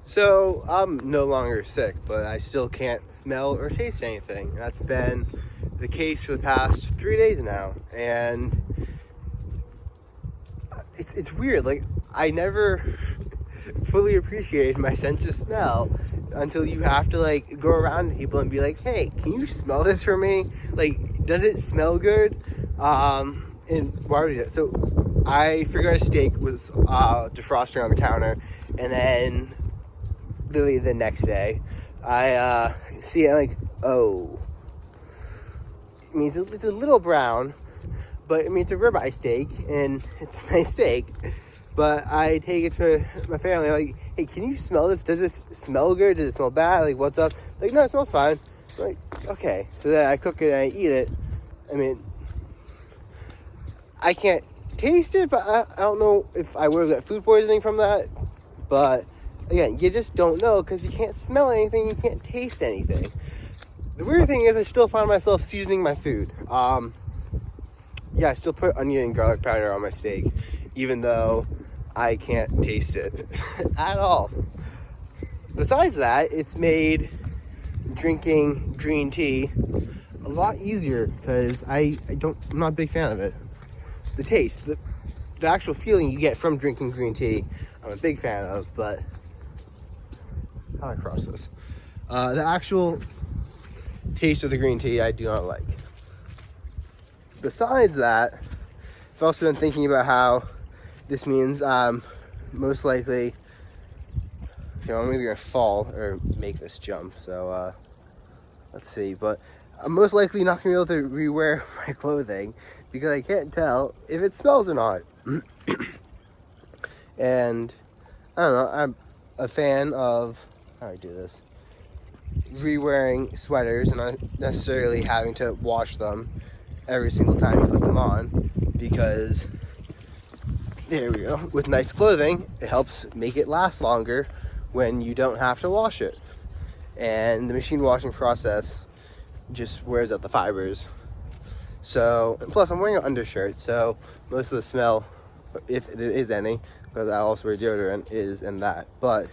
So I'm no longer sick, but I still can't smell or taste anything. That's been the case for the past 3 days now, and it's weird. Like, I never fully appreciated my sense of smell until you have to like go around to people and be like, "Hey, can you smell this for me? Like, does it smell good?" And why would you do that? So I figured a steak was defrosting on the counter, and then literally the next day, I see it like, oh, it means it's a little brown, but I mean it's a ribeye steak and it's a nice steak. But I take it to my family, like, hey, can you smell this? Does this smell good? Does it smell bad? Like, what's up? Like, no, it smells fine. I'm like, okay. So then I cook it and I eat it. I mean, I can't taste it, but I don't know if I would have got food poisoning from that. But again, you just don't know because you can't smell anything, you can't taste anything. The weird thing is I still find myself seasoning my food. Yeah, I still put onion and garlic powder on my steak, even though I can't taste it at all. Besides that, it's made drinking green tea a lot easier because I'm not a big fan of it. The taste, the actual feeling you get from drinking green tea, I'm a big fan of, but how do I cross this? The actual taste of the green tea I do not like. Besides that, I've also been thinking about how this means most likely, I'm either gonna fall or make this jump. So let's see. But I'm most likely not gonna be able to rewear my clothing because I can't tell if it smells or not. And I don't know. I'm a fan of how do I do this? Re-wearing sweaters and not necessarily having to wash them every single time you put them on, because there we go. With nice clothing, it helps make it last longer when you don't have to wash it. And the machine washing process just wears out the fibers. So, and plus I'm wearing an undershirt, so most of the smell, if there is any, because I also wear deodorant, is in that. But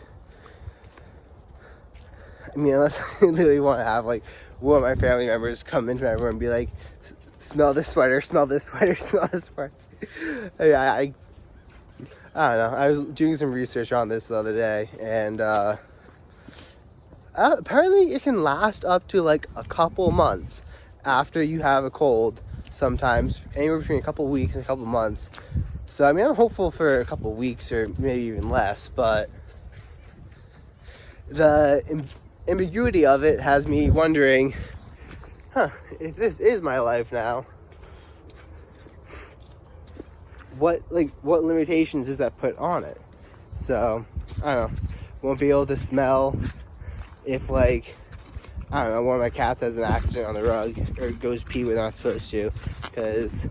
I mean, unless I really want to have like one of my family members come into my room and be like, smell this sweater, smell this sweater, smell this sweater. I don't know. I was doing some research on this the other day, and apparently it can last up to like a couple months after you have a cold, sometimes anywhere between a couple weeks and a couple months. So I mean, I'm hopeful for a couple weeks or maybe even less, but the ambiguity of it has me wondering, if this is my life now, what limitations does that put on it? So I don't know, won't be able to smell if, like, I don't know, one of my cats has an accident on the rug or goes pee when they're not supposed to, because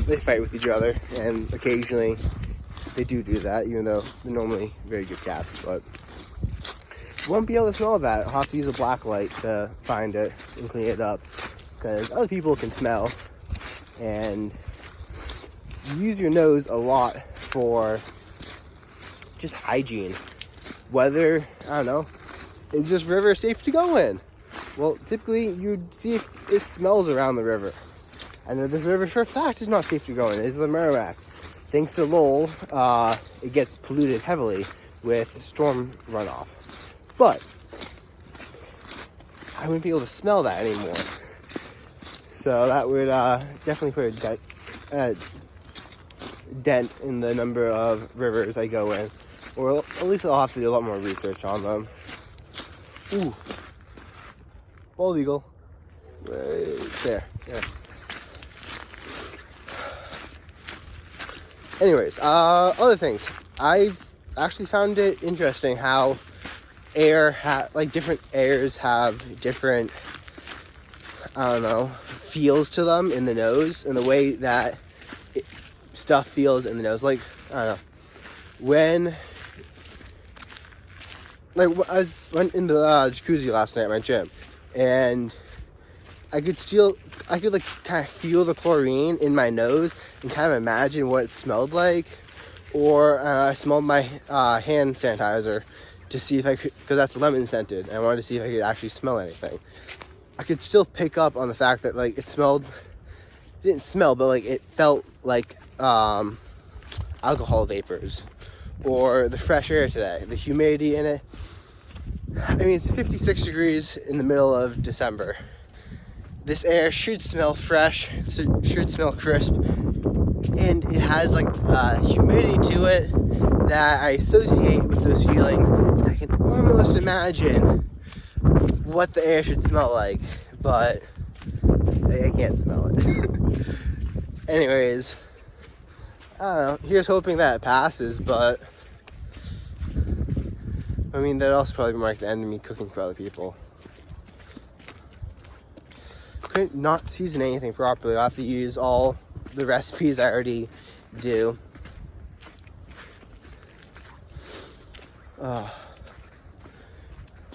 they fight with each other, and occasionally they do that, even though they're normally very good cats. But won't be able to smell that. I'll have to use a black light to find it and clean it up, because other people can smell, and you use your nose a lot for just hygiene. Whether, I don't know, is this river safe to go in? Well, typically you'd see if it smells around the river. I know this river for a fact is not safe to go in. It's the Merrimack. Thanks to Lowell, it gets polluted heavily with storm runoff. But I wouldn't be able to smell that anymore. So that would definitely put a dent in the number of rivers I go in. Or at least I'll have to do a lot more research on them. Ooh. Bald eagle. Right there. Yeah. Anyways, other things. I've actually found it interesting how different airs have different, I don't know, feels to them in the nose, and the way that stuff feels in the nose. Like, I don't know, when I went in the jacuzzi last night at my gym, and I could like kind of feel the chlorine in my nose and kind of imagine what it smelled like. Or I smelled my hand sanitizer to see if I could, because that's lemon scented, and I wanted to see if I could actually smell anything. I could still pick up on the fact that like it didn't smell, but like it felt like alcohol vapors, or the fresh air today, the humidity in it. I mean, it's 56 degrees in the middle of December. This air should smell fresh, should smell crisp, and it has like humidity to it that I associate with those feelings. I can almost imagine what the air should smell like, but I can't smell it. Anyways, I don't know. Here's hoping that it passes, but I mean, that'd also probably mark the end of me cooking for other people. Couldn't not season anything properly. I'll have to use all the recipes I already do.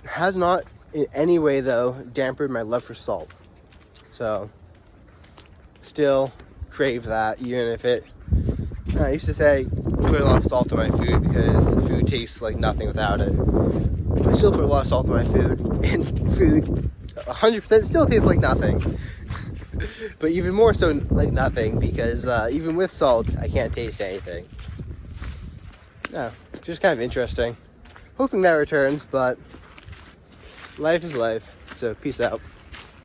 Has not in any way though dampened my love for salt. So still crave that, even if it, I used to say put a lot of salt in my food because food tastes like nothing without it. I still put a lot of salt in my food, and food 100% still tastes like nothing. But even more so like nothing, because even with salt I can't taste anything. No, just kind of interesting. Hoping that returns, but life is life. So peace out.